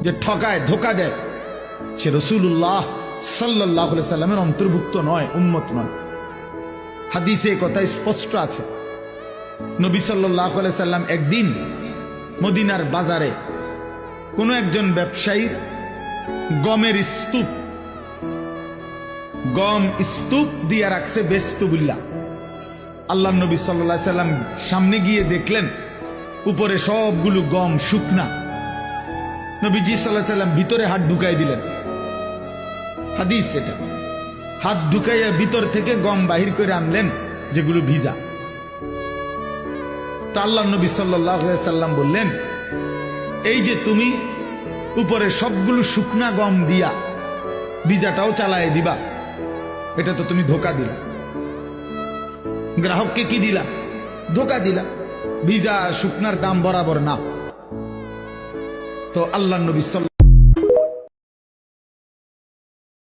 যে ঠকায়, ধোকা দেয়, সে রাসূলুল্লাহ সাল্লাল্লাহু আলাইহি সাল্লামের অন্তর্ভুক্ত নয়, উম্মত নয়। হাদিসে কথা স্পষ্ট আছে। নবী সাল্লাল্লাহু আলাইহি সাল্লাম একদিন মদিনার বাজারে কোনো একজন ব্যবসায়ীর গমের স্তূপ, গম স্তূপ দিয়া রাখছে বেস্তুবিল্লাহ। আল্লাহ নবী সাল্লাল্লাহু আলাইহি সাল্লাম সামনে গিয়ে দেখলেন উপরে সবগুলো গম শুকনা। নবীজি সাল্লাল্লাহু আলাইহি সাল্লাম ভিতরে হাত ঢুকাই দিলেন। হাদিস এটা। হাত ঢুকাইয়া ভিতর থেকে গম বাহির করে আনলেন যেগুলো ভিজা। তো আল্লাহ নবী সাল্লাল্লাহু আলাইহি সাল্লাম বললেন, এই যে তুমি উপরে সবগুলো শুকনা গম দিয়া ভিজাটাও চালায় দিবা, এটা তো তুমি ধোকা দিলা। গ্রাহককে কি দিলা? ধোকা দিলা। ভিজা শুকনার দাম বরাবর না। তো আল্লাহ নবী